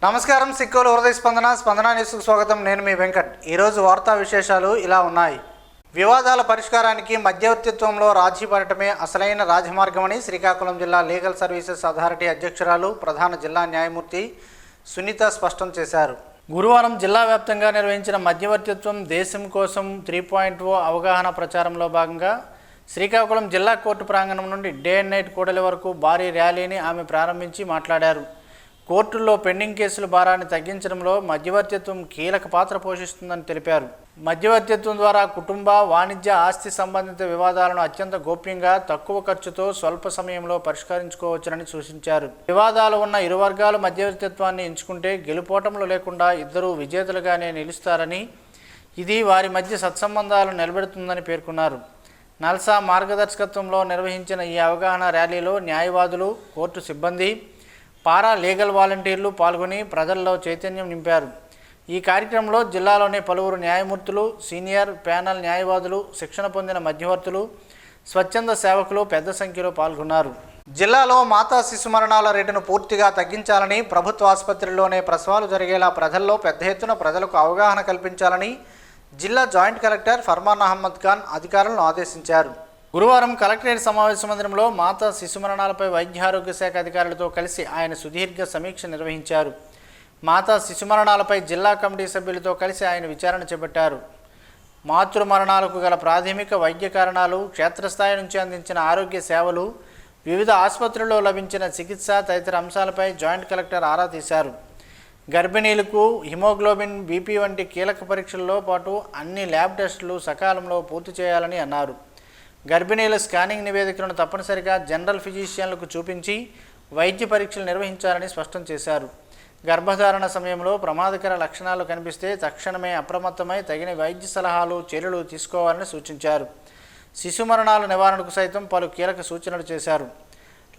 నమస్కారం. సిక్కోలు హృదయ స్పందన న్యూస్కు స్వాగతం. నేను మీ వెంకట్. ఈరోజు వార్తా విశేషాలు ఇలా ఉన్నాయి. వివాదాల పరిష్కారానికి మధ్యవర్తిత్వంలో రాజీ పడటమే అసలైన రాజమార్గమని శ్రీకాకుళం జిల్లా లీగల్ సర్వీసెస్ అథారిటీ అధ్యక్షురాలు ప్రధాన జిల్లా న్యాయమూర్తి సునీత స్పష్టం చేశారు. గురువారం జిల్లా వ్యాప్తంగా నిర్వహించిన మధ్యవర్తిత్వం దేశం కోసం 3.0 అవగాహన ప్రచారంలో భాగంగా శ్రీకాకుళం జిల్లా కోర్టు ప్రాంగణం నుండి డే అండ్ నైట్ కూడలి వరకు భారీ ర్యాలీని ఆమె ప్రారంభించి మాట్లాడారు. కోర్టుల్లో పెండింగ్ కేసుల భారాన్ని తగ్గించడంలో మధ్యవర్తిత్వం కీలక పాత్ర పోషిస్తుందని తెలిపారు. మధ్యవర్తిత్వం ద్వారా కుటుంబ, వాణిజ్య, ఆస్తి సంబంధిత వివాదాలను అత్యంత గోప్యంగా, తక్కువ ఖర్చుతో స్వల్ప సమయంలో పరిష్కరించుకోవచ్చునని సూచించారు. వివాదాలు ఉన్న ఇరు వర్గాలు మధ్యవర్తిత్వాన్ని ఎంచుకుంటే గెలుపోటములు లేకుండా ఇద్దరూ విజేతలుగానే నిలుస్తారని, ఇది వారి మధ్య సత్సంబంధాలను నిలబెడుతుందని పేర్కొన్నారు. నల్సా మార్గదర్శకత్వంలో నిర్వహించిన ఈ అవగాహన ర్యాలీలో న్యాయవాదులు, కోర్టు సిబ్బంది, పారా లీగల్ వాలంటీర్లు పాల్గొని ప్రజల్లో చైతన్యం నింపారు. ఈ కార్యక్రమంలో జిల్లాలోని పలువురు న్యాయమూర్తులు, సీనియర్ ప్యానల్ న్యాయవాదులు, శిక్షణ పొందిన మధ్యవర్తులు, స్వచ్ఛంద సేవకులు పెద్ద సంఖ్యలో పాల్గొన్నారు. జిల్లాలో మాతా శిశు మరణాల రేటును పూర్తిగా తగ్గించాలని, ప్రభుత్వ ఆసుపత్రుల్లోనే ప్రసవాలు జరిగేలా ప్రజల్లో పెద్ద ఎత్తున ప్రజలకు అవగాహన కల్పించాలని జిల్లా జాయింట్ కలెక్టర్ ఫర్మాన్ అహ్మద్ ఖాన్ అధికారులను ఆదేశించారు. గురువారం కలెక్టరేట్ సమావేశ మందిరంలో మాతా శిశు మరణాలపై వైద్య ఆరోగ్య శాఖ అధికారులతో కలిసి ఆయన సుదీర్ఘ సమీక్ష నిర్వహించారు. మాతా శిశు మరణాలపై జిల్లా కమిటీ సభ్యులతో కలిసి ఆయన విచారణ చేపట్టారు. మాతృ మరణాలకు గల ప్రాథమిక వైద్య కారణాలు, క్షేత్రస్థాయి నుంచి అందించిన ఆరోగ్య సేవలు, వివిధ ఆసుపత్రుల్లో లభించిన చికిత్స తదితర అంశాలపై జాయింట్ కలెక్టర్ ఆరా తీశారు. గర్భిణీలకు హిమోగ్లోబిన్, బీపీ వంటి కీలక పరీక్షల్లో పాటు అన్ని ల్యాబ్ టెస్టులు సకాలంలో పూర్తి చేయాలని అన్నారు. గర్భిణీల స్కానింగ్ నివేదికలను తప్పనిసరిగా జనరల్ ఫిజిషియన్లకు చూపించి వైద్య పరీక్షలు నిర్వహించాలని స్పష్టం చేశారు. గర్భధారణ సమయంలో ప్రమాదకర లక్షణాలు కనిపిస్తే తక్షణమే అప్రమత్తమై తగిన వైద్య సలహాలు, చర్యలు తీసుకోవాలని సూచించారు. శిశు మరణాల నివారణకు సైతం పలు కీలక సూచనలు చేశారు.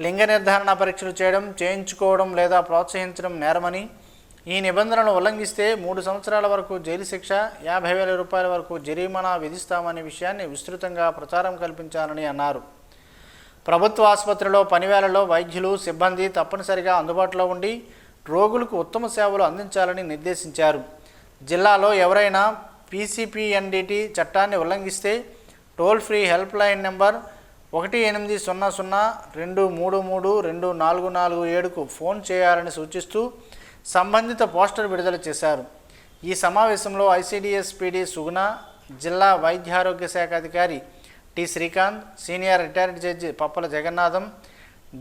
లింగ నిర్ధారణ పరీక్షలు చేయడం, చేయించుకోవడం లేదా ప్రోత్సహించడం నేరమని, ఈ నిబంధనలను ఉల్లంఘిస్తే 3 సంవత్సరాల వరకు జైలు శిక్ష, 50,000 రూపాయల వరకు జరిమానా విధిస్తామనే విషయాన్ని విస్తృతంగా ప్రచారం కల్పించాలని అన్నారు. ప్రభుత్వ ఆసుపత్రిలో పనివేళల్లో వైద్యులు, సిబ్బంది తప్పనిసరిగా అందుబాటులో ఉండి రోగులకు ఉత్తమ సేవలు అందించాలని నిర్దేశించారు. జిల్లాలో ఎవరైనా PCPNDT చట్టాన్ని ఉల్లంఘిస్తే toll free help line number 1800-233-2447కు ఫోన్ చేయాలని సూచిస్తూ సంబంధిత పోస్టర్ విడుదల చేశారు. ఈ సమావేశంలో ICDS PD సుగుణ, జిల్లా వైద్యారోగ్య శాఖ అధికారి T Srikanth, senior retired judge Pappala Jagannatham,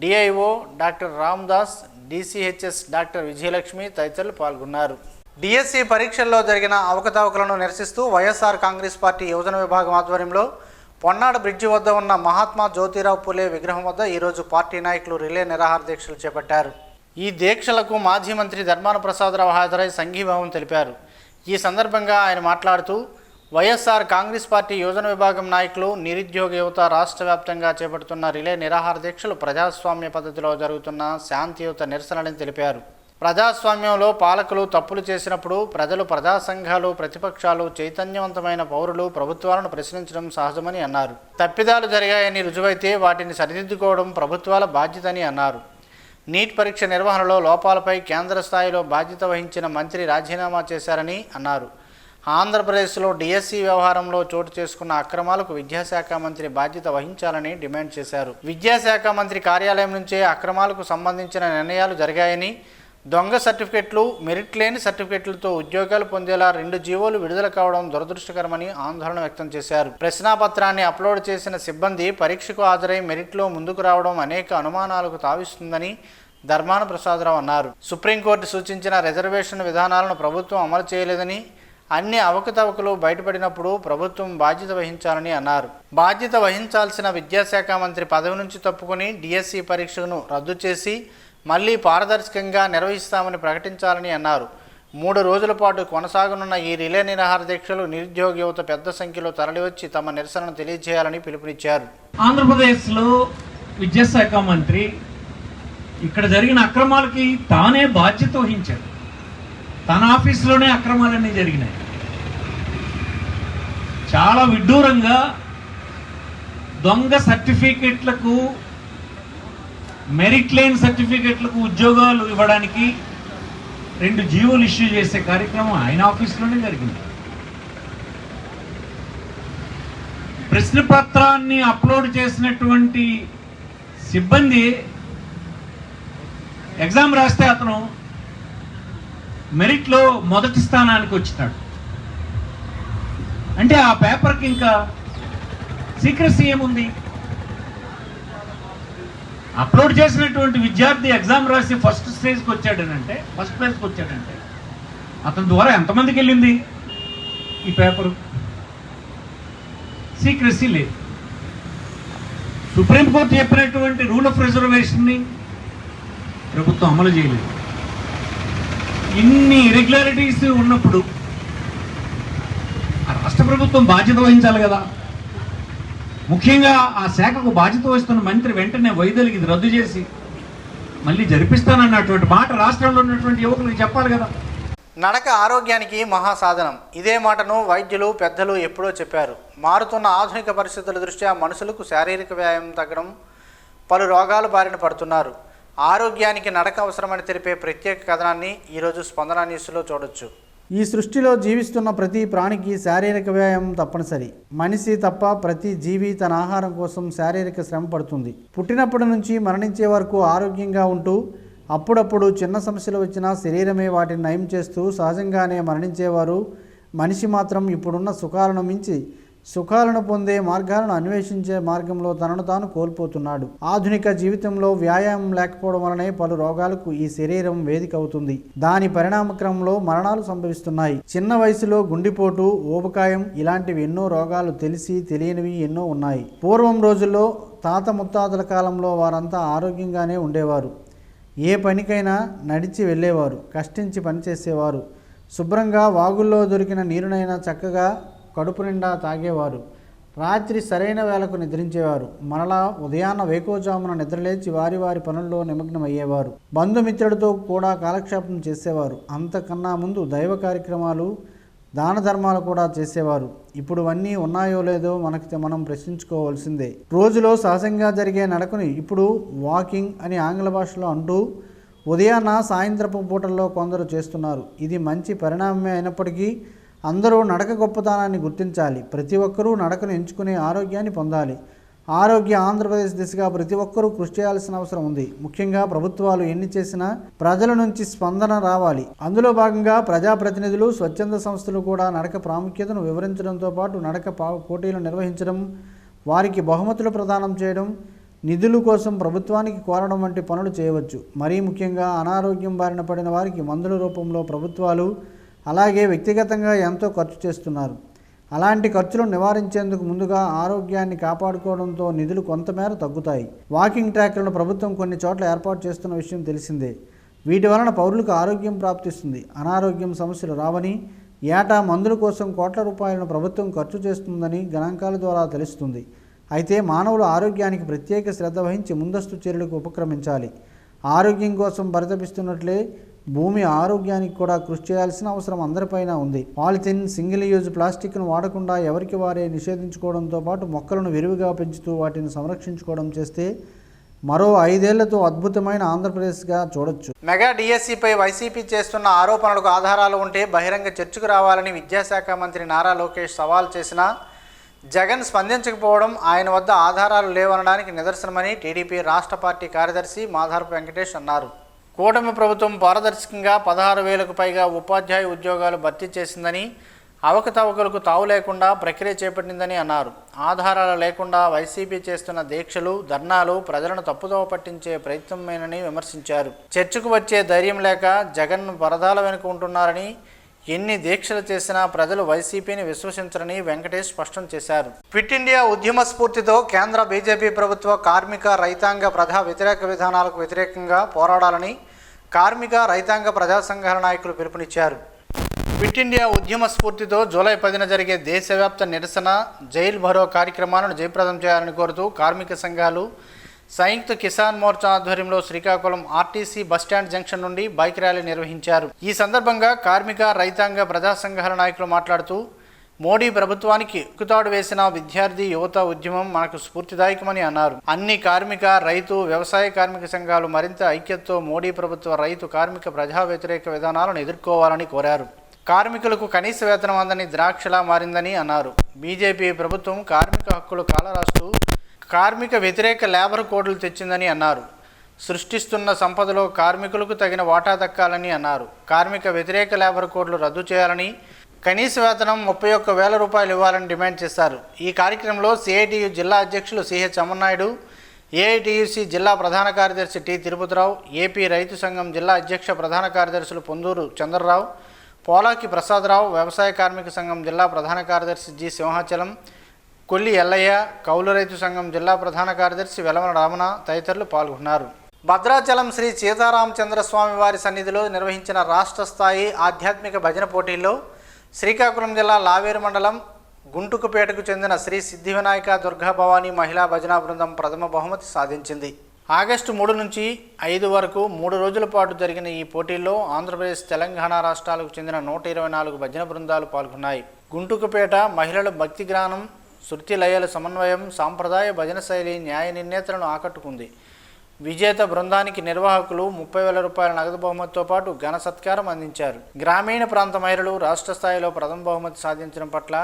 DIO doctor Ramdas, DCHS doctor Vijayalakshmi తదితరులు పాల్గొన్నారు. DSC పరీక్షల్లో జరిగిన అవకతవకలను నిరసిస్తూ వైఎస్ఆర్ కాంగ్రెస్ పార్టీ యువజన విభాగం ఆధ్వర్యంలో పొన్నాడ బ్రిడ్జి వద్ద ఉన్న మహాత్మా జ్యోతిరావు పూలే విగ్రహం వద్ద ఈరోజు పార్టీ నాయకులు రిలే నిరాహార దీక్షలు చేపట్టారు. ఈ దీక్షలకు మాజీ మంత్రి ధర్మాన ప్రసాదరావు హాజరై సంఘీభావం తెలిపారు. ఈ సందర్భంగా ఆయన మాట్లాడుతూ వైఎస్ఆర్ కాంగ్రెస్ పార్టీ యువజన విభాగం నాయకులు, నిరుద్యోగ యువత రాష్ట్ర వ్యాప్తంగా చేపడుతున్న రిలే నిరాహార దీక్షలు ప్రజాస్వామ్య పద్ధతిలో జరుగుతున్న శాంతియుత నిరసనలని తెలిపారు. ప్రజాస్వామ్యంలో పాలకులు తప్పులు చేసినప్పుడు ప్రజలు, ప్రజా సంఘాలు, ప్రతిపక్షాలు, చైతన్యవంతమైన పౌరులు ప్రభుత్వాలను ప్రశ్నించడం సహజమని అన్నారు. తప్పిదాలు జరిగాయని రుజువైతే వాటిని సరిదిద్దుకోవడం ప్రభుత్వాల బాధ్యతని అన్నారు. నీట్ పరీక్ష నిర్వహణలో లోపాలపై కేంద్ర స్థాయిలో బాధ్యత వహించిన మంత్రి రాజీనామా చేశారని అన్నారు. ఆంధ్రప్రదేశ్లో DSC వ్యవహారంలో చోటు చేసుకున్న అక్రమాలకు విద్యాశాఖ మంత్రి బాధ్యత వహించాలని డిమాండ్ చేశారు. విద్యాశాఖ మంత్రి కార్యాలయం నుంచే అక్రమాలకు సంబంధించిన నిర్ణయాలు జరిగాయని, దొంగ సర్టిఫికెట్లు, మెరిట్ లేని సర్టిఫికెట్లతో ఉద్యోగాలు పొందేలా 2 జీవోలు విడుదల కావడం దురదృష్టకరమని ఆందోళన వ్యక్తం చేశారు. ప్రశ్నాపత్రాన్ని అప్లోడ్ చేసిన సిబ్బంది పరీక్షకు హాజరై మెరిట్లో ముందుకు రావడం అనేక అనుమానాలకు తావిస్తుందని ధర్మాన ప్రసాదరావు అన్నారు. సుప్రీంకోర్టు సూచించిన రిజర్వేషన్ విధానాలను ప్రభుత్వం అమలు చేయలేదని, అన్ని అవకతవకలు బయటపడినప్పుడు ప్రభుత్వం బాధ్యత వహించాలని అన్నారు. బాధ్యత వహించాల్సిన విద్యాశాఖ మంత్రి పదవి నుంచి తప్పుకొని DSC పరీక్షను రద్దు చేసి మళ్లీ పారదర్శకంగా నిర్వహిస్తామని ప్రకటించాలని అన్నారు. 3 రోజుల పాటు కొనసాగనున్న ఈ రిలే నిరాహార దీక్షలు నిరుద్యోగ యువత పెద్ద సంఖ్యలో తరలివచ్చి తమ నిరసనను తెలియజేయాలని పిలుపునిచ్చారు. ఆంధ్రప్రదేశ్లో విద్యాశాఖ మంత్రి ఇక్కడ జరిగిన అక్రమాలకి తానే బాధ్యత వహించారు. తన ఆఫీసులోనే అక్రమాలన్నీ జరిగినాయి. చాలా విడ్డూరంగా దొంగ సర్టిఫికెట్లకు, మెరిట్ లేని సర్టిఫికెట్లకు ఉద్యోగాలు ఇవ్వడానికి 2 జీవోలు ఇష్యూ చేసే కార్యక్రమం ఆయన ఆఫీస్లోనే జరిగింది. ప్రశ్న పత్రాన్ని అప్లోడ్ చేసినటువంటి సిబ్బంది ఎగ్జామ్ రాస్తే అతను మెరిట్లో మొదటి స్థానానికి వచ్చినాడు. అంటే ఆ పేపర్కి ఇంకా సీక్రెసీ ఏముంది? అప్లోడ్ చేసినటువంటి విద్యార్థి ఎగ్జామ్ రాసి ఫస్ట్ ప్లేస్కి వచ్చాడంటే అతని ద్వారా ఎంతమందికి వెళ్ళింది ఈ పేపరు? సీక్రెసీ లేదు. సుప్రీంకోర్టు చెప్పినటువంటి రూల్ ఆఫ్ రిజర్వేషన్ని ప్రభుత్వం అమలు చేయలేదు. ఇన్ని ఇరెగ్యులారిటీస్ ఉన్నప్పుడు ఆ రాష్ట్ర ప్రభుత్వం బాధ్యత వహించాలి కదా. ముఖ్యంగా ఆ శాఖకు బాధ్యత వహిస్తున్న మంత్రి వెంటనే వైదొలిగి ఇది రద్దు చేసి మళ్ళీ జరిపిస్తానన్నటువంటి మాట రాష్ట్రంలో ఉన్నటువంటి యువకులకు చెప్పాలి కదా. నడక ఆరోగ్యానికి మహాసాధనం. ఇదే మాటను వైద్యులు పెద్దలు ఎప్పుడో చెప్పారు. మారుతున్న ఆధునిక పరిస్థితుల దృష్ట్యా మనుషులకు శారీరక వ్యాయామం తగ్గడం, పలు రోగాలు బారిన పడుతున్నారు. ఆరోగ్యానికి నడక అవసరమని తెలిపే ప్రత్యేక కథనాన్ని ఈరోజు స్పందన న్యూస్లో చూడొచ్చు. ఈ సృష్టిలో జీవిస్తున్న ప్రతి ప్రాణికి శారీరక వ్యాయామం తప్పనిసరి. మనిషి తప్ప ప్రతి జీవి తన ఆహారం కోసం శారీరక శ్రమ పడుతుంది. పుట్టినప్పటి నుంచి మరణించే వరకు ఆరోగ్యంగా ఉంటూ అప్పుడప్పుడు చిన్న సమస్యలు వచ్చినా శరీరమే వాటిని నయం చేస్తూ సహజంగానే మరణించేవారు. మనిషి మాత్రం ఇప్పుడున్న సుఖాలను మించి సుఖాలను పొందే మార్గాలను అన్వేషించే మార్గంలో తనను తాను కోల్పోతున్నాడు. ఆధునిక జీవితంలో వ్యాయామం లేకపోవడం వలనే పలు రోగాలకు ఈ శరీరం వేదిక అవుతుంది. దాని పరిణామక్రమంలో మరణాలు సంభవిస్తున్నాయి. చిన్న వయసులో గుండెపోటు, ఊబకాయం ఇలాంటివి ఎన్నో రోగాలు తెలిసి తెలియనివి ఎన్నో ఉన్నాయి. పూర్వం రోజుల్లో తాత ముత్తాతల కాలంలో వారంతా ఆరోగ్యంగానే ఉండేవారు. ఏ పనికైనా నడిచి వెళ్ళేవారు, కష్టించి పనిచేసేవారు. శుభ్రంగా వాగుల్లో దొరికిన నీరునైనా చక్కగా కడుపు నిండా తాగేవారు. రాత్రి సరైన వేళకు నిద్రించేవారు. మరలా ఉదయాన్న వేకోజామున నిద్రలేచి వారి వారి పనుల్లో నిమగ్నమయ్యేవారు. బంధుమిత్రులతో కూడా కాలక్షేపం చేసేవారు. అంతకన్నా ముందు దైవ కార్యక్రమాలు, దాన ధర్మాలు కూడా చేసేవారు. ఇప్పుడు అన్నీ ఉన్నాయో లేదో మనం ప్రశ్నించుకోవాల్సిందే. రోజులో సహజంగా జరిగే నడకను ఇప్పుడు వాకింగ్ అని ఆంగ్ల భాషలో అంటూ ఉదయాన్న సాయంత్రపు పూటల్లో కొందరు చేస్తున్నారు. ఇది మంచి పరిణామమే అయినప్పటికీ అందరూ నడక గొప్పతనాన్ని గుర్తించాలి. ప్రతి ఒక్కరూ నడకను ఎంచుకునే ఆరోగ్యాన్ని పొందాలి. ఆరోగ్య ఆంధ్రప్రదేశ్ దిశగా ప్రతి ఒక్కరూ కృషి చేయాల్సిన అవసరం ఉంది. ముఖ్యంగా ప్రభుత్వాలు ఎన్ని చేసినా ప్రజల నుంచి స్పందన రావాలి. అందులో భాగంగా ప్రజాప్రతినిధులు, స్వచ్ఛంద సంస్థలు కూడా నడక ప్రాముఖ్యతను వివరించడంతో పాటు నడక పోటీలు నిర్వహించడం, వారికి బహుమతులు ప్రదానం చేయడం, నిధుల కోసం ప్రభుత్వానికి కోరడం వంటి పనులు చేయవచ్చు. మరీ ముఖ్యంగా అనారోగ్యం బారిన పడిన వారికి మందుల రూపంలో ప్రభుత్వాలు అలాగే వ్యక్తిగతంగా ఎంతో ఖర్చు చేస్తున్నారు. అలాంటి ఖర్చులను నివారించేందుకు ముందుగా ఆరోగ్యాన్ని కాపాడుకోవడంతో నిధులు కొంతమేర తగ్గుతాయి. వాకింగ్ ట్రాక్లను ప్రభుత్వం కొన్ని చోట్ల ఏర్పాటు చేస్తున్న విషయం తెలిసిందే. వీటి వలన పౌరులకు ఆరోగ్యం ప్రాప్తిస్తుంది. అనారోగ్యం సమస్యలు రావని, ఏటా మందుల కోసం కోట్ల రూపాయలను ప్రభుత్వం ఖర్చు చేస్తుందని గణాంకాల ద్వారా తెలుస్తుంది. అయితే మానవుల ఆరోగ్యానికి ప్రత్యేక శ్రద్ధ వహించి ముందస్తు చర్యలకు ఉపక్రమించాలి. ఆరోగ్యం కోసం పరితపిస్తున్నట్లే భూమి ఆరోగ్యానికి కూడా కృషి చేయాల్సిన అవసరం అందరిపైన ఉంది. పాలిథిన్, సింగిల్ యూజ్ ప్లాస్టిక్ను వాడకుండా ఎవరికి వారే నిషేధించుకోవడంతో పాటు మొక్కలను విరివిగా పెంచుతూ వాటిని సంరక్షించుకోవడం చేస్తే మరో 5 ఏళ్లతో అద్భుతమైన ఆంధ్రప్రదేశ్గా చూడొచ్చు. మెగా డిఎస్సిపై వైసీపీ చేస్తున్న ఆరోపణలకు ఆధారాలు ఉంటే బహిరంగ చర్చకు రావాలని విద్యాశాఖ మంత్రి నారా లోకేష్ సవాల్ చేసినా జగన్ స్పందించకపోవడం ఆయన వద్ద ఆధారాలు లేవనడానికి నిదర్శనమని టీడీపీ రాష్ట్ర పార్టీ కార్యదర్శి మాధారపు వెంకటేష్ అన్నారు. కూటమి ప్రభుత్వం పారదర్శకంగా 16,000కు పైగా ఉపాధ్యాయ ఉద్యోగాలు భర్తీ చేసిందని, అవకతవకలకు తావు లేకుండా ప్రక్రియ చేపట్టిందని అన్నారు. ఆధారాలు లేకుండా వైసీపీ చేస్తున్న దీక్షలు, ధర్నాలు ప్రజలను తప్పుదోవ పట్టించే ప్రయత్నమేనని విమర్శించారు. చర్చకు వచ్చే ధైర్యం లేక జగన్ పరదాల వెనుక ఉంటున్నారని, ఎన్ని దీక్షలు చేసినా ప్రజలు వైసీపీని విశ్వసించరని వెంకటేష్ స్పష్టం చేశారు. క్విట్ ఇండియా ఉద్యమ స్ఫూర్తితో కేంద్ర బీజేపీ ప్రభుత్వ కార్మిక, రైతాంగ ప్రజా వ్యతిరేక విధానాలకు వ్యతిరేకంగా పోరాడాలని కార్మిక, రైతాంగ ప్రజా సంఘాల నాయకులు పిలుపునిచ్చారు. క్విట్ ఇండియా ఉద్యమ స్ఫూర్తితో జూలై 10న జరిగే దేశవ్యాప్త నిరసన, జైల్ భరో కార్యక్రమాలను జయప్రదం చేయాలని కోరుతూ కార్మిక సంఘాలు సంయుక్త కిసాన్ మోర్చా ఆధ్వర్యంలో శ్రీకాకుళం ఆర్టీసీ బస్టాండ్ జంక్షన్ నుండి బైక్ ర్యాలీ నిర్వహించారు. ఈ సందర్భంగా కార్మిక, రైతాంగ ప్రజా సంఘాల నాయకులు మాట్లాడుతూ మోడీ ప్రభుత్వానికి ఎక్కుతాడు వేసిన విద్యార్థి యువత ఉద్యమం మనకు స్ఫూర్తిదాయకమని అన్నారు. అన్ని కార్మిక, రైతు, వ్యవసాయ కార్మిక సంఘాలు మరింత ఐక్యతతో మోడీ ప్రభుత్వ రైతు, కార్మిక, ప్రజా వ్యతిరేక విధానాలను ఎదుర్కోవాలని కోరారు. కార్మికులకు కనీస వేతనం అందని ద్రాక్షలా మారిందని అన్నారు. బీజేపీ ప్రభుత్వం కార్మిక హక్కులు కాలరాస్తూ కార్మిక వ్యతిరేక లేబర్ కోడ్లు తెచ్చిందని అన్నారు. సృష్టిస్తున్న సంపదలో కార్మికులకు తగిన వాటా దక్కాలని అన్నారు. కార్మిక వ్యతిరేక లేబర్ కోడ్లు రద్దు చేయాలని, కనీస వేతనం 31,000 రూపాయలు ఇవ్వాలని డిమాండ్ చేశారు. ఈ కార్యక్రమంలో సిఐటియు జిల్లా అధ్యక్షులు సిహెచ్ అమర్నాయుడు, ఏఐటియుసి జిల్లా ప్రధాన కార్యదర్శి టి తిరుపతిరావు, ఏపీ రైతు సంఘం జిల్లా అధ్యక్ష ప్రధాన కార్యదర్శులు పొందూరు చంద్రరావు, పోలాకి ప్రసాదరావు, వ్యవసాయ కార్మిక సంఘం జిల్లా ప్రధాన కార్యదర్శి జి సింహాచలం, కొల్లి ఎల్లయ్య, కౌలు రైతు సంఘం జిల్లా ప్రధాన కార్యదర్శి వెలమన రామణ తదితరులు పాల్గొన్నారు. భద్రాచలం శ్రీ సీతారామచంద్రస్వామి వారి సన్నిధిలో నిర్వహించిన రాష్ట్ర స్థాయి ఆధ్యాత్మిక భజన పోటీల్లో శ్రీకాకుళం జిల్లా లావేరు మండలం గుంటుకుపేటకు చెందిన శ్రీ సిద్ధి వినాయక దుర్గా భవానీ మహిళా భజనా బృందం ప్రథమ బహుమతి సాధించింది. ఆగస్టు 3 నుంచి 5 వరకు 3 రోజుల పాటు జరిగిన ఈ పోటీల్లో ఆంధ్రప్రదేశ్, తెలంగాణ రాష్ట్రాలకు చెందిన 124 భజన బృందాలు పాల్గొన్నాయి. గుంటుకుపేట మహిళల భక్తి జ్ఞానం, శృతి లయల సమన్వయం, సాంప్రదాయ భజన శైలి, న్యాయ నిర్ణేతలను ఆకట్టుకుంది. విజేత బృందానికి నిర్వాహకులు 30,000 రూపాయల నగదు బహుమతితో పాటు ఘన సత్కారం అందించారు. గ్రామీణ ప్రాంత మహిళలు రాష్ట్ర స్థాయిలో ప్రథమ బహుమతి సాధించడం పట్ల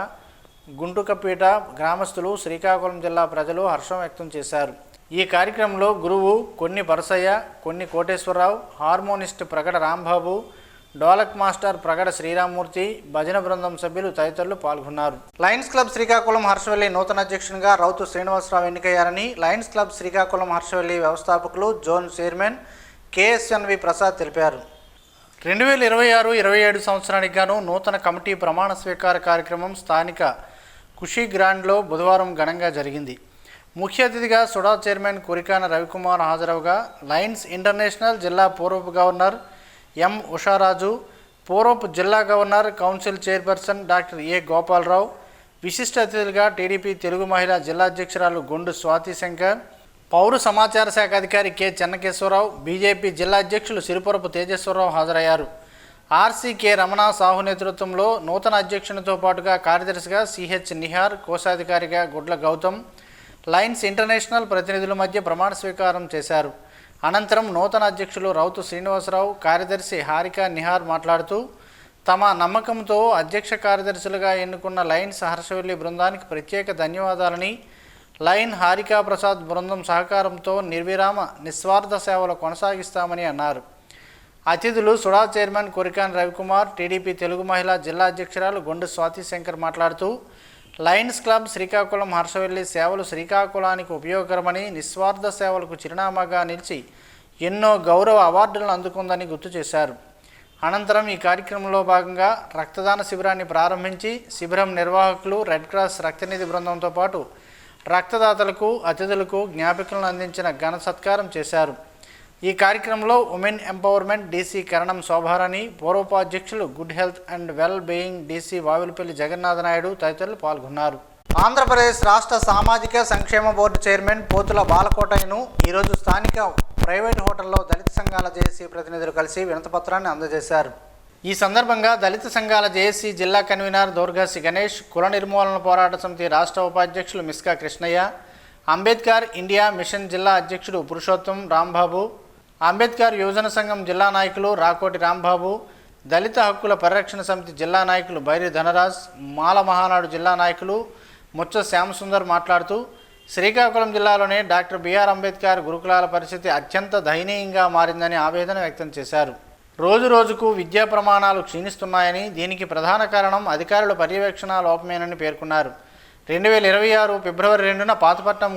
గుంటుకపేట గ్రామస్తులు, శ్రీకాకుళం జిల్లా ప్రజలు హర్షం వ్యక్తం చేశారు. ఈ కార్యక్రమంలో గురువు కొన్ని పరసయ్య, కొన్ని కోటేశ్వరరావు, హార్మోనిస్ట్ ప్రగడ రాంబాబు, డోలక్ మాస్టర్ ప్రగడ శ్రీరామ్మూర్తి, భజన బృందం సభ్యులు తదితరులు పాల్గొన్నారు. లయన్స్ క్లబ్ శ్రీకాకుళం హర్షవల్లి నూతన అధ్యక్షునిగా రౌతు శ్రీనివాసరావు ఎన్నికయ్యారని లయన్స్ క్లబ్ శ్రీకాకుళం హర్షవల్లి వ్యవస్థాపకులు, జోన్ చైర్మన్ కేఎస్ఎన్వి ప్రసాద్ తెలిపారు. 2026-27 సంవత్సరానికి గాను నూతన కమిటీ ప్రమాణ స్వీకార కార్యక్రమం స్థానిక ఖుషీ గ్రాండ్లో బుధవారం ఘనంగా జరిగింది. ముఖ్య అతిథిగా సుడా చైర్మన్ కురికాన రవికుమార్ హాజరవగా లయన్స్ ఇంటర్నేషనల్ జిల్లా పూర్వపు గవర్నర్ ఎం ఉషారాజు, పూర్వపు జిల్లా governor council chairperson doctor A Gopalarao, విశిష్ట అతిథులుగా టీడీపీ తెలుగు మహిళా జిల్లా అధ్యక్షురాలు గొండు స్వాతి శంకర్, పౌర సమాచార శాఖ అధికారి కె చెన్నకేశ్వరరావు, బీజేపీ జిల్లా అధ్యక్షులు సిరిపురపు తేజేశ్వరరావు హాజరయ్యారు. ఆర్సీకే రమణ సాహు నేతృత్వంలో నూతన అధ్యక్షునితో పాటుగా కార్యదర్శిగా సిహెచ్ నిహార్, కోశాధికారిగా గుడ్ల గౌతమ్, లయన్స్ ఇంటర్నేషనల్ ప్రతినిధుల మధ్య ప్రమాణ స్వీకారం చేశారు. అనంతరం నూతన అధ్యక్షులు రౌతు శ్రీనివాసరావు, కార్యదర్శి హారిక నిహార్ మాట్లాడుతూ తమ నమ్మకంతో అధ్యక్ష కార్యదర్శులుగా ఎన్నుకున్న లయన్స్ హర్షవల్లి బృందానికి ప్రత్యేక ధన్యవాదాలని, లయన్ హారికా ప్రసాద్ బృందం సహకారంతో నిర్విరామ నిస్వార్థ సేవలు కొనసాగిస్తామని అన్నారు. అతిథులు సుడా చైర్మన్ కురికాన్ రవికుమార్, టీడీపీ తెలుగు మహిళా జిల్లా అధ్యక్షురాలు గొండు స్వాతి శంకర్ మాట్లాడుతూ లయన్స్ క్లబ్ శ్రీకాకుళం హర్షవల్లి సేవలు శ్రీకాకుళానికి ఉపయోగకరమని, నిస్వార్థ సేవలకు చిరునామాగా నిలిచి ఎన్నో గౌరవ అవార్డులను అందుకుందని గుర్తు చేశారు. అనంతరం ఈ కార్యక్రమంలో భాగంగా రక్తదాన శిబిరాన్ని ప్రారంభించి శిబిరం నిర్వాహకులు రెడ్ క్రాస్ రక్తనిధి బృందంతో పాటు రక్తదాతలకు, అతిథులకు జ్ఞాపికలను అందించిన ఘన సత్కారం చేశారు. ఈ కార్యక్రమంలో women empowerment DC Karanam Shobharani, పూర్వోపాధ్యక్షులు good health and well being DC Vavilapalli Jagannatha Naidu తదితరులు పాల్గొన్నారు. ఆంధ్రప్రదేశ్ రాష్ట్ర సామాజిక సంక్షేమ బోర్డు చైర్మన్ పోతుల బాలకోటయ్యను ఈరోజు స్థానిక ప్రైవేట్ హోటల్లో దళిత సంఘాల జేఏసీ ప్రతినిధులు కలిసి వినతిపత్రాన్ని అందజేశారు. ఈ సందర్భంగా దళిత సంఘాల జేఏసీ జిల్లా కన్వీనర్ దోర్గాసి గణేష్, కుల నిర్మూలన పోరాట సమితి రాష్ట్ర ఉపాధ్యక్షులు మిస్కా కృష్ణయ్య, అంబేద్కర్ ఇండియా మిషన్ జిల్లా అధ్యక్షుడు పురుషోత్తం రాంబాబు, అంబేద్కర్ యువజన సంఘం జిల్లా నాయకులు రాకోటి రాంబాబు, దళిత హక్కుల పరిరక్షణ సమితి జిల్లా నాయకులు బైరి ధనరాజ్, మాల మహానాడు జిల్లా నాయకులు ముచ్చ శ్యామసుందర్ మాట్లాడుతూ శ్రీకాకుళం జిల్లాలోనే డాక్టర్ బిఆర్ అంబేద్కర్ గురుకులాల పరిస్థితి అత్యంత దయనీయంగా మారిందని ఆవేదన వ్యక్తం చేశారు. రోజు రోజుకు విద్యా ప్రమాణాలు క్షీణిస్తున్నాయని, దీనికి ప్రధాన కారణం అధికారుల పర్యవేక్షణ లోపమేనని పేర్కొన్నారు. 2026 ఫిబ్రవరి 2న పాతపట్నం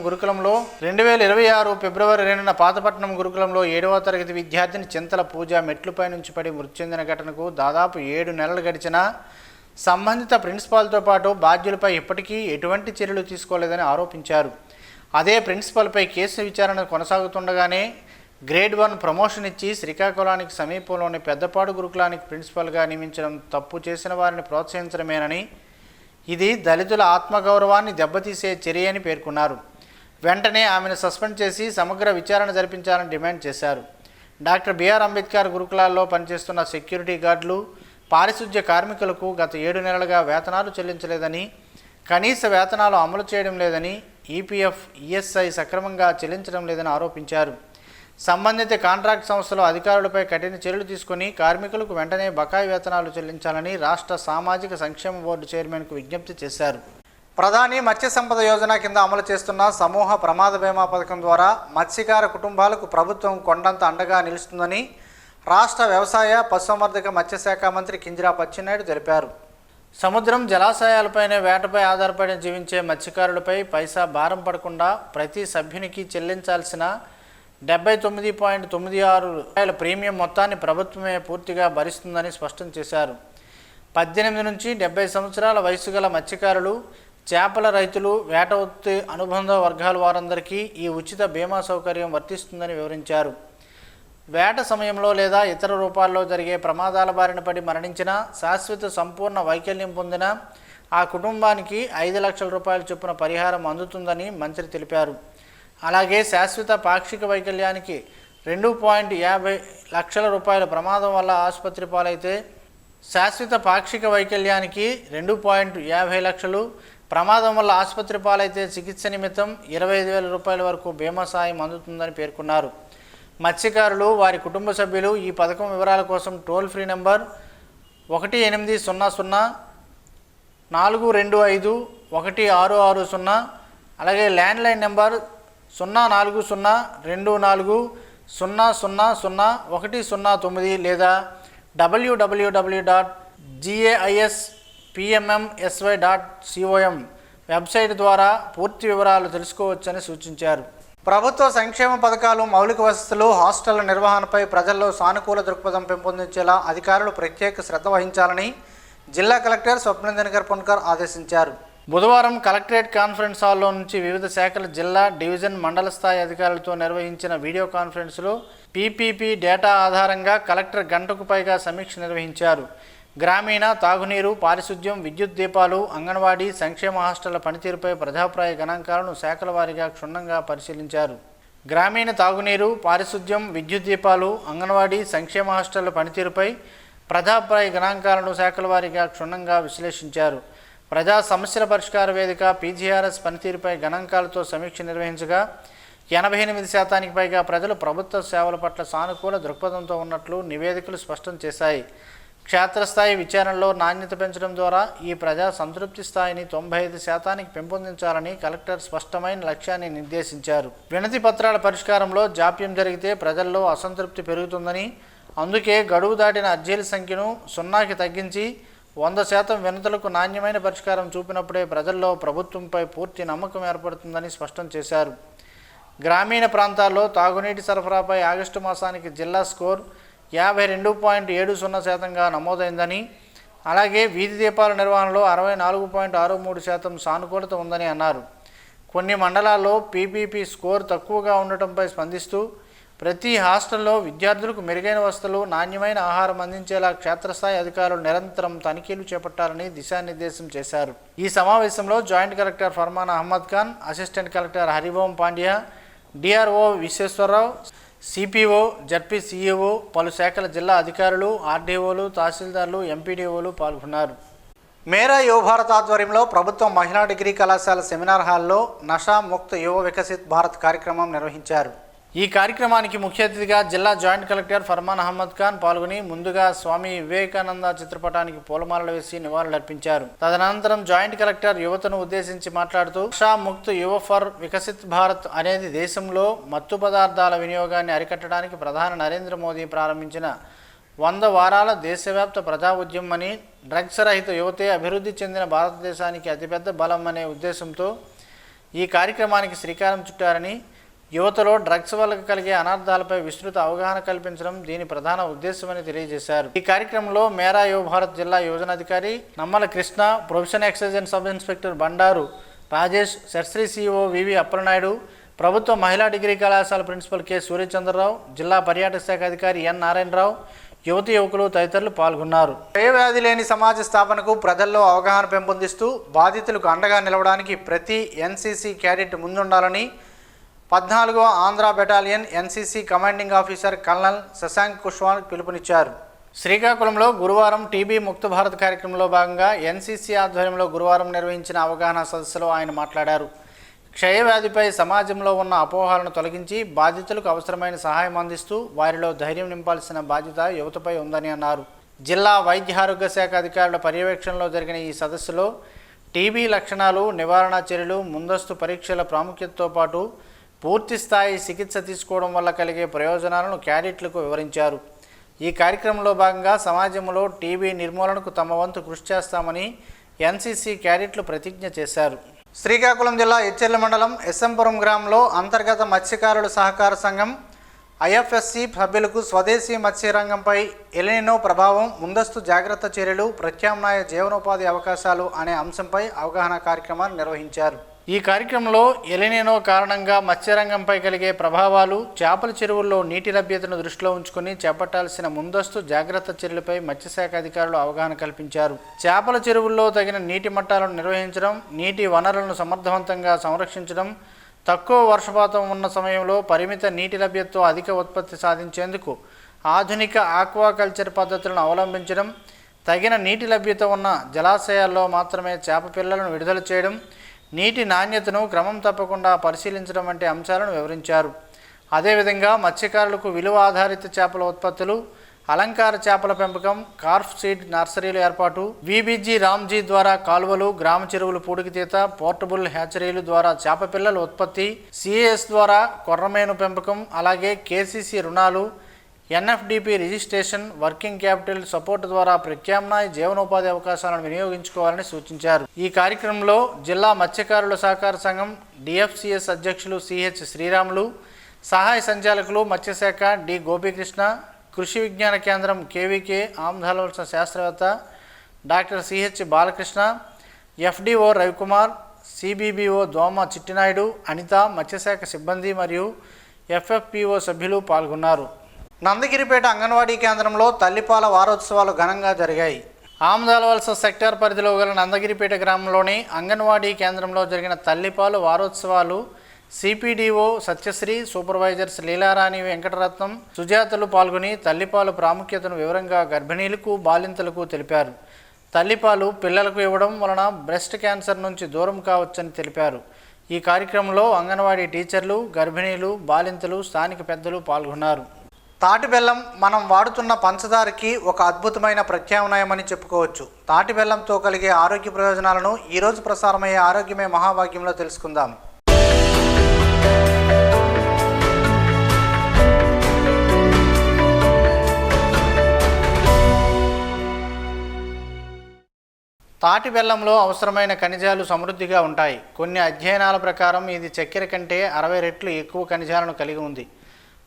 గురుకులంలో 7వ తరగతి విద్యార్థిని చింతల పూజ మెట్లుపై నుంచి పడి మృతి చెందిన ఘటనకు దాదాపు 7 నెలలు గడిచినా సంబంధిత ప్రిన్సిపాల్తో పాటు బాధ్యులపై ఇప్పటికీ ఎటువంటి చర్యలు తీసుకోలేదని ఆరోపించారు. అదే ప్రిన్సిపల్పై కేసు విచారణ కొనసాగుతుండగానే గ్రేడ్ 1 ప్రమోషన్ ఇచ్చి శ్రీకాకుళానికి సమీపంలోని పెద్దపాడు గురుకులానికి ప్రిన్సిపల్గా నియమించడం తప్పు చేసిన వారిని ప్రోత్సహించడమేనని, ఇది దళితుల ఆత్మగౌరవాన్ని దెబ్బతీసే చర్య అని పేర్కొన్నారు. వెంటనే ఆమెను సస్పెండ్ చేసి సమగ్ర విచారణ జరిపించాలని డిమాండ్ చేశారు. డాక్టర్ బిఆర్ అంబేద్కర్ గురుకులాల్లో పనిచేస్తున్న సెక్యూరిటీ గార్డులు, పారిశుధ్య కార్మికులకు గత 7 నెలలుగా వేతనాలు చెల్లించలేదని, కనీస వేతనాలు అమలు చేయడం లేదని, ఈపీఎఫ్, ఈఎస్ఐ సక్రమంగా చెల్లించడం లేదని ఆరోపించారు. సంబంధిత కాంట్రాక్ట్ సంస్థలు అధికారులపై కఠిన చర్యలు తీసుకుని కార్మికులకు వెంటనే బకాయి వేతనాలు చెల్లించాలని రాష్ట్ర సామాజిక సంక్షేమ బోర్డు చైర్మన్కు విజ్ఞప్తి చేశారు. ప్రధాని మత్స్య సంపద యోజన కింద అమలు చేస్తున్న సమూహ ప్రమాద బీమా పథకం ద్వారా మత్స్యకార కుటుంబాలకు ప్రభుత్వం కొండంత అండగా నిలుస్తుందని రాష్ట్ర వ్యవసాయ, పశుసంవర్ధక, మత్స్యశాఖ మంత్రి కింజరాపు అచ్చెన్నాయుడు తెలిపారు. సముద్రం, జలాశయాలపైనే వేటపై ఆధారపడి జీవించే మత్స్యకారులపై పైసా భారం పడకుండా ప్రతి సభ్యునికి చెల్లించాల్సిన 79.96 రూపాయల ప్రీమియం మొత్తాన్ని ప్రభుత్వమే పూర్తిగా భరిస్తుందని స్పష్టం చేశారు. 18 నుంచి 70 సంవత్సరాల వయసు గల మత్స్యకారులు, చేపల రైతులు, వేట వృత్తి అనుబంధ వర్గాల వారందరికీ ఈ ఉచిత బీమా సౌకర్యం వర్తిస్తుందని వివరించారు. వేట సమయంలో లేదా ఇతర రూపాల్లో జరిగే ప్రమాదాల బారిన పడి మరణించిన, శాశ్వత సంపూర్ణ వైకల్యం పొందిన ఆ కుటుంబానికి 5 లక్షల రూపాయల చొప్పున పరిహారం అందుతుందని మంత్రి తెలిపారు. అలాగే శాశ్వత పాక్షిక వైకల్యానికి 2.50 లక్షల రూపాయల ప్రమాదం వల్ల ఆసుపత్రి పాలైతే, శాశ్వత పాక్షిక వైకల్యానికి 2.50 లక్షలు, ప్రమాదం వల్ల ఆసుపత్రి పాలైతే చికిత్స నిమిత్తం 25,000 రూపాయల వరకు బీమా సాయం అందుతుందని పేర్కొన్నారు. మత్స్యకారులు, వారి కుటుంబ సభ్యులు ఈ పథకం వివరాల కోసం టోల్ ఫ్రీ నెంబర్ 1800 425 1660, అలాగే ల్యాండ్లైన్ నెంబర్ 04240001009 లేదా www.gaispmmsy.com వెబ్సైట్ ద్వారా పూర్తి వివరాలు తెలుసుకోవచ్చని సూచించారు. ప్రభుత్వ సంక్షేమ పథకాలు, మౌలిక వసతులు, హాస్టళ్ల నిర్వహణపై ప్రజల్లో సానుకూల దృక్పథం పెంపొందించేలా అధికారులు ప్రత్యేక శ్రద్ధ వహించాలని జిల్లా కలెక్టర్ స్వప్నిల్ దినకర్ పున్కర్ ఆదేశించారు. బుధవారం కలెక్టరేట్ కాన్ఫరెన్స్ హాల్లో నుంచి వివిధ శాఖల జిల్లా, డివిజన్, మండల స్థాయి అధికారులతో నిర్వహించిన వీడియో కాన్ఫరెన్స్లో పీపీపీ డేటా ఆధారంగా కలెక్టర్ గంటకు పైగా సమీక్ష నిర్వహించారు. గ్రామీణ, తాగునీరు, పారిశుద్ధ్యం, విద్యుత్ దీపాలు, అంగన్వాడీ, సంక్షేమ హాస్టళ్ల పనితీరుపై ప్రజాప్రాయ గణాంకాలను శాఖల వారీగా క్షుణ్ణంగా పరిశీలించారు. గ్రామీణ తాగునీరు, పారిశుద్ధ్యం, విద్యుత్ దీపాలు, అంగన్వాడీ, సంక్షేమ హాస్టళ్ల పనితీరుపై ప్రజాప్రాయ గణాంకాలను శాఖల వారీగా క్షుణ్ణంగా విశ్లేషించారు. ప్రజా సమస్యల పరిష్కార వేదిక పీజీఆర్ఎస్ పనితీరుపై గణాంకాలతో సమీక్ష నిర్వహించగా 88% పైగా ప్రజలు ప్రభుత్వ సేవల పట్ల సానుకూల దృక్పథంతో ఉన్నట్లు నివేదికలు స్పష్టం చేశాయి. క్షేత్రస్థాయి విచారణలో నాణ్యత పెంచడం ద్వారా ఈ ప్రజా సంతృప్తి స్థాయిని 95% పెంపొందించాలని కలెక్టర్ స్పష్టమైన లక్ష్యాన్ని నిర్దేశించారు. వినతి పత్రాల పరిష్కారంలో జాప్యం జరిగితే ప్రజల్లో అసంతృప్తి పెరుగుతుందని, అందుకే గడువు దాటిన అర్జీల సంఖ్యను 0కి తగ్గించి 100% వినతులకు నాణ్యమైన పరిష్కారం చూపినప్పుడే ప్రజల్లో ప్రభుత్వంపై పూర్తి నమ్మకం ఏర్పడుతుందని స్పష్టం చేశారు. గ్రామీణ ప్రాంతాల్లో తాగునీటి సరఫరాపై ఆగస్టు మాసానికి జిల్లా స్కోర్ 52.70% నమోదైందని, అలాగే వీధి దీపాల నిర్వహణలో 64.63% సానుకూలత ఉందని అన్నారు. కొన్ని మండలాల్లో పీపీపీ స్కోర్ తక్కువగా ఉండటంపై స్పందిస్తూ ప్రతి హాస్టల్లో విద్యార్థులకు మెరుగైన వసతులు, నాణ్యమైన ఆహారం అందించేలా క్షేత్రస్థాయి అధికారులు నిరంతరం తనిఖీలు చేపట్టాలని దిశానిర్దేశం చేశారు. ఈ సమావేశంలో joint collector Farman Ahmed Khan, assistant collector Hariom Pandya, DRO Visweswararao, CPO, ZP CEO, పలు శాఖల జిల్లా అధికారులు, ఆర్డీఓలు, తహసీల్దార్లు, ఎంపీడీఓలు పాల్గొన్నారు. మేరా యువ భారత్ ఆధ్వర్యంలో ప్రభుత్వం మహిళా డిగ్రీ కళాశాల సెమినార్ హాల్లో నషా ముక్త్ యువ వికసిత్ భారత్ కార్యక్రమం నిర్వహించారు. ఈ కార్యక్రమానికి ముఖ్య అతిథిగా జిల్లా జాయింట్ కలెక్టర్ ఫర్మాన్ అహ్మద్ ఖాన్ పాల్గొని ముందుగా స్వామి వివేకానంద చిత్రపటానికి పూలమాలలు వేసి నివాళులర్పించారు. తదనంతరం జాయింట్ కలెక్టర్ యువతను ఉద్దేశించి మాట్లాడుతూ నషా ముక్త్ యువ ఫర్ వికసిత్ భారత్ అనేది దేశంలో మత్తు పదార్థాల వినియోగాన్ని అరికట్టడానికి ప్రధాని నరేంద్ర మోదీ ప్రారంభించిన 100 వారాల దేశవ్యాప్త ప్రజా ఉద్యమం అని, డ్రగ్స్ రహిత యువతే అభివృద్ధి చెందిన భారతదేశానికి అతిపెద్ద బలం అనే ఉద్దేశంతో ఈ కార్యక్రమానికి శ్రీకారం చుట్టారని, యువతలో డ్రగ్స్ వల్ల కలిగే అనర్థాలపై విస్తృత అవగాహన కల్పించడం దీని ప్రధాన ఉద్దేశమని తెలియజేశారు. ఈ కార్యక్రమంలో మేరా యువ భారత్ జిల్లా యోజనాధికారి Nammala Krishna, profession excise and sub inspector Bandaru Rajesh, సెర్సరీ సిఇఓ వివి అప్పలనాయుడు, ప్రభుత్వ మహిళా డిగ్రీ కళాశాల ప్రిన్సిపల్ కె సూర్యచంద్రరావు, జిల్లా పర్యాటక శాఖ అధికారి ఎన్ నారాయణరావు, యువకులు తదితరులు పాల్గొన్నారు. వ్యాధి లేని సమాజ స్థాపనకు ప్రజల్లో అవగాహన పెంపొందిస్తూ బాధితులకు అండగా నిలవడానికి ప్రతి ఎన్సీసీ క్యాడెట్ ముందుండాలని 14వ Andhra battalion NCC commanding officer colonel Shashank Kushwal పిలుపునిచ్చారు. శ్రీకాకుళంలో గురువారం టీబీ ముక్త భారత్ కార్యక్రమంలో భాగంగా ఎన్సీసీ ఆధ్వర్యంలో గురువారం నిర్వహించిన అవగాహన సదస్సులో ఆయన మాట్లాడారు. క్షయవ్యాధిపై సమాజంలో ఉన్న అపోహలను తొలగించి బాధితులకు అవసరమైన సహాయం అందిస్తూ వారిలో ధైర్యం నింపాల్సిన బాధ్యత యువతపై ఉందని అన్నారు. జిల్లా వైద్య ఆరోగ్య శాఖ అధికారుల పర్యవేక్షణలో జరిగిన ఈ సదస్సులో టీబీ లక్షణాలు, నివారణ చర్యలు, ముందస్తు పరీక్షల ప్రాముఖ్యతతో పాటు పూర్తిస్థాయి చికిత్స తీసుకోవడం వల్ల కలిగే ప్రయోజనాలను క్యాడెట్లకు వివరించారు. ఈ కార్యక్రమంలో భాగంగా సమాజంలో టీబీ నిర్మూలనకు తమ వంతు కృషి చేస్తామని ఎన్సీసీ క్యాడెట్లు ప్రతిజ్ఞ చేశారు. శ్రీకాకుళం జిల్లా ఎచ్చెర్ల మండలం ఎస్ఎంపురం గ్రామంలో అంతర్గత మత్స్యకారుల సహకార సంఘం ఐఎఫ్ఎస్సి సభ్యులకు స్వదేశీ మత్స్యరంగంపై ఎలినినో ప్రభావం, ముందస్తు జాగ్రత్త చర్యలు, ప్రత్యామ్నాయ జీవనోపాధి అవకాశాలు అనే అంశంపై అవగాహన కార్యక్రమాన్ని నిర్వహించారు. ఈ కార్యక్రమంలో ఎలినినో కారణంగా మత్స్యరంగంపై కలిగే ప్రభావాలు, చేపల చెరువుల్లో నీటి లభ్యతను దృష్టిలో ఉంచుకుని చేపట్టాల్సిన ముందస్తు జాగ్రత్త చర్యలపై మత్స్యశాఖ అధికారులు అవగాహన కల్పించారు. చేపల చెరువుల్లో తగిన నీటి మట్టాలను నిర్వహించడం, నీటి వనరులను సమర్థవంతంగా సంరక్షించడం, తక్కువ వర్షపాతం ఉన్న సమయంలో పరిమిత నీటి లభ్యతతో అధిక ఉత్పత్తి సాధించేందుకు ఆధునిక ఆక్వాకల్చర్ పద్ధతులను అవలంబించడం, తగిన నీటి లభ్యత ఉన్న జలాశయాల్లో మాత్రమే చేప పిల్లలను విడుదల చేయడం, నీటి నాణ్యతను క్రమం తప్పకుండా పరిశీలించడం వంటి అంశాలను వివరించారు. అదేవిధంగా మత్స్యకారులకు విలువ ఆధారిత చేపల ఉత్పత్తులు, అలంకార చేపల పెంపకం, కార్ఫ్ సీడ్ నర్సరీల ఏర్పాటు, విబిజీ రామ్జీ ద్వారా కాలువలు, గ్రామ చెరువులు పూడికితీత, పోర్టబుల్ హ్యాచరీలు ద్వారా చేప పిల్లల ఉత్పత్తి, సిఏఎస్ ద్వారా కొర్రమేను పెంపకం, అలాగే కేసీసీ రుణాలు, NFDP registration, working capital support ద్వారా ప్రత్యామ్నాయ జీవనోపాధి అవకాశాలను వినియోగించుకోవాలని సూచించారు. ఈ కార్యక్రమంలో జిల్లా మత్స్యకారుల సహకార సంఘం డిఎఫ్సిఎస్ అధ్యక్షులు సిహెచ్ శ్రీరాములు, సహాయ సంచాలకులు మత్స్యశాఖ డి గోపీకృష్ణ, కృషి విజ్ఞాన కేంద్రం కేవీకే ఆమ్దాలవలస శాస్త్రవేత్త doctor CH Balakrishna, FDO Ravikumar, CBBO Doma Chittinaidu, Anitha, మత్స్యశాఖ సిబ్బంది మరియు ఎఫ్ఎఫ్పిఓ సభ్యులు పాల్గొన్నారు. నందగిరిపేట అంగన్వాడీ కేంద్రంలో తల్లిపాల వారోత్సవాలు ఘనంగా జరిగాయి. ఆమదాలవలస సెక్టార్ పరిధిలో గల నందగిరిపేట గ్రామంలోని అంగన్వాడీ కేంద్రంలో జరిగిన తల్లిపాలు వారోత్సవాలు సిపిడిఓ సత్యశ్రీ, సూపర్వైజర్స్ లీలారాణి, వెంకటరత్నం, సుజాతలు పాల్గొని తల్లిపాలు ప్రాముఖ్యతను వివరంగా గర్భిణీలకు, బాలింతలకు తెలిపారు. తల్లిపాలు పిల్లలకు ఇవ్వడం వలన బ్రెస్ట్ క్యాన్సర్ నుంచి దూరం కావచ్చని తెలిపారు. ఈ కార్యక్రమంలో అంగన్వాడీ టీచర్లు, గర్భిణీలు, బాలింతలు, స్థానిక పెద్దలు పాల్గొన్నారు. తాటి బెల్లం మనం వాడుతున్న పంచదారకి ఒక అద్భుతమైన ప్రత్యామ్నాయమని చెప్పుకోవచ్చు. తాటి బెల్లంతో కలిగే ఆరోగ్య ప్రయోజనాలను ఈరోజు ప్రసారమయ్యే ఆరోగ్యమే మహాభాగ్యంలో తెలుసుకుందాం. తాటి బెల్లంలో అవసరమైన ఖనిజాలు సమృద్ధిగా ఉంటాయి. కొన్ని అధ్యయనాల ప్రకారం ఇది చక్కెర కంటే 60 రెట్లు ఎక్కువ ఖనిజాలను కలిగి ఉంది.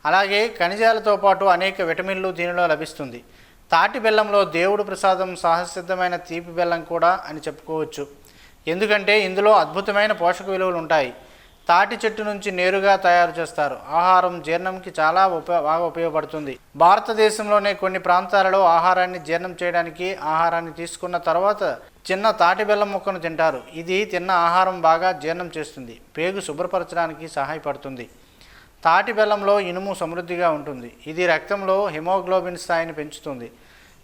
అలాగే ఖనిజాలతో పాటు అనేక విటమిన్లు దీనిలో లభిస్తుంది. తాటి బెల్లంలో దేవుడు ప్రసాదం సహజసిద్ధమైన తీపి బెల్లం కూడా అని చెప్పుకోవచ్చు. ఎందుకంటే ఇందులో అద్భుతమైన పోషక విలువలు ఉంటాయి. తాటి చెట్టు నుంచి నేరుగా తయారు చేస్తారు. ఆహారం జీర్ణంకి చాలా బాగా ఉపయోగపడుతుంది. భారతదేశంలోనే కొన్ని ప్రాంతాలలో ఆహారాన్ని జీర్ణం చేయడానికి ఆహారాన్ని తీసుకున్న తర్వాత చిన్న తాటి బెల్లం ముక్కను తింటారు. ఇది తిన్న ఆహారం బాగా జీర్ణం చేస్తుంది. పేగు శుభ్రపరచడానికి సహాయపడుతుంది. తాటి బెల్లంలో ఇనుము సమృద్ధిగా ఉంటుంది. ఇది రక్తంలో హిమోగ్లోబిన్ స్థాయిని పెంచుతుంది.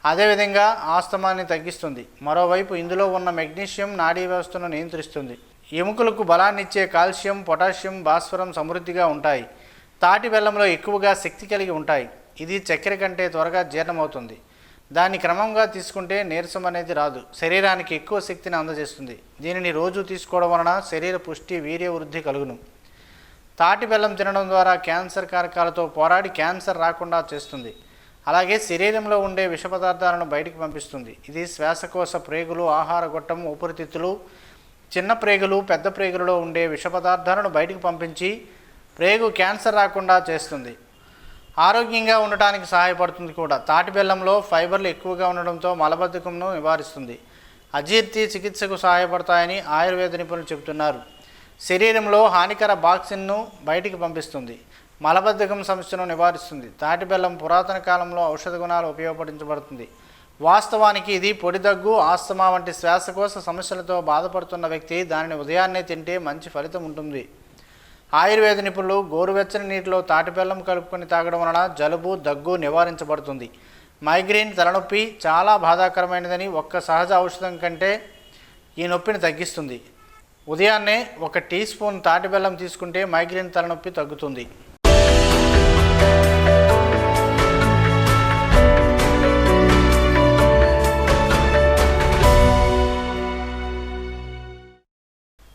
అదేవిధంగా ఆస్తమాన్ని తగ్గిస్తుంది. మరోవైపు ఇందులో ఉన్న మెగ్నీషియం నాడీ వ్యవస్థను నియంత్రిస్తుంది. ఎముకలకు బలాన్నిచ్చే కాల్షియం, పొటాషియం, భాస్వరం సమృద్ధిగా ఉంటాయి. తాటి బెల్లంలో ఎక్కువగా శక్తి కలిగి ఉంటాయి. ఇది చక్కెర కంటే త్వరగా జీర్ణమవుతుంది. దాన్ని క్రమంగా తీసుకుంటే నీరసం అనేది రాదు. శరీరానికి ఎక్కువ శక్తిని అందజేస్తుంది. దీనిని రోజు తీసుకోవడం వలన శరీర పుష్టి, వీర్య వృద్ధి కలుగును. తాటి బెల్లం తినడం ద్వారా క్యాన్సర్ కారకాలతో పోరాడి క్యాన్సర్ రాకుండా చేస్తుంది. అలాగే శరీరంలో ఉండే విష పదార్థాలను బయటికి పంపిస్తుంది. ఇది శ్వాసకోశ, ప్రేగులు, ఆహార గొట్టం, ఊపిరితిత్తులు, చిన్న ప్రేగులు, పెద్ద ప్రేగులలో ఉండే విష పదార్థాలను బయటికి పంపించి ప్రేగు క్యాన్సర్ రాకుండా చేస్తుంది. ఆరోగ్యంగా ఉండటానికి సహాయపడుతుంది కూడా. తాటి బెల్లంలో ఫైబర్లు ఎక్కువగా ఉండడంతో మలబద్ధకంను నివారిస్తుంది. అజీర్తి చికిత్సకు సహాయపడతాయని ఆయుర్వేద నిపుణులు చెబుతున్నారు. శరీరంలో హానికర బాక్సిన్ను బయటికి పంపిస్తుంది. మలబద్ధకం సమస్యను నివారిస్తుంది. తాటి బెల్లం పురాతన కాలంలో ఔషధ గుణాలు ఉపయోగించబడుతుంది. వాస్తవానికి ఇది పొడి దగ్గు, ఆస్తమా వంటి శ్వాసకోశ సమస్యలతో బాధపడుతున్న వ్యక్తి దానిని ఉదయాన్నే తింటే మంచి ఫలితం ఉంటుంది. ఆయుర్వేద నిపుణులు గోరువెచ్చని నీటిలో తాటి బెల్లం కలుపుకొని తాగడం వలన జలుబు, దగ్గు నివారించబడుతుంది. మైగ్రేన్ తలనొప్పి చాలా బాధాకరమైనదని ఒక్క సహజ ఔషధం కంటే ఈ నొప్పిని తగ్గిస్తుంది. ఉదయాన్నే 1 టీ స్పూన్ తాటి బెల్లం తీసుకుంటే మైగ్రేన్ తలనొప్పి తగ్గుతుంది.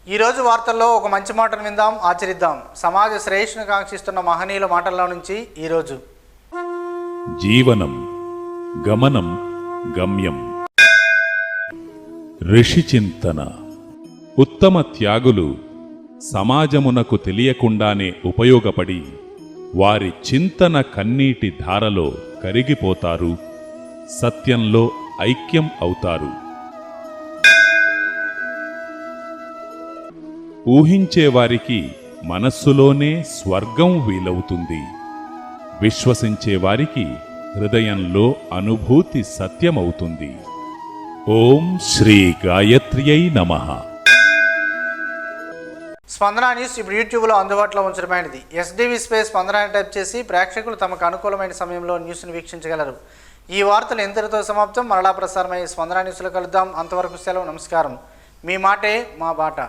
ఈరోజు వార్తల్లో ఒక మంచి మాటను విందాం, ఆచరిద్దాం. సమాజ శ్రేయస్సును కాంక్షిస్తున్న మహనీయుల మాటల్లో నుంచి ఈరోజు. జీవనం గమనం గమ్యం. ఋషి చింతన. ఉత్తమ త్యాగులు సమాజమునకు తెలియకుండానే ఉపయోగపడి వారి చింతన కన్నీటి ధారలో కరిగిపోతారు, సత్యంలో ఐక్యం అవుతారు. ఊహించేవారికి మనస్సులోనే స్వర్గం వీలవుతుంది. విశ్వసించేవారికి హృదయంలో అనుభూతి సత్యమవుతుంది. ఓం శ్రీ గాయత్ర్యై నమః. స్పందన న్యూస్ ఇప్పుడు యూట్యూబ్లో అందుబాటులో ఉంచడమైనది. ఎస్డివి స్పేస్ స్పందన టైప్ చేసి ప్రేక్షకులు తమకు అనుకూలమైన సమయంలో న్యూస్ను వీక్షించగలరు. ఈ వార్తలు ఇంతటితో సమాప్తం. మరలా ప్రసారమయ్యే స్పందన న్యూస్లో కలుద్దాం. అంతవరకు సెలవు. నమస్కారం. మీ మాటే మా బాట.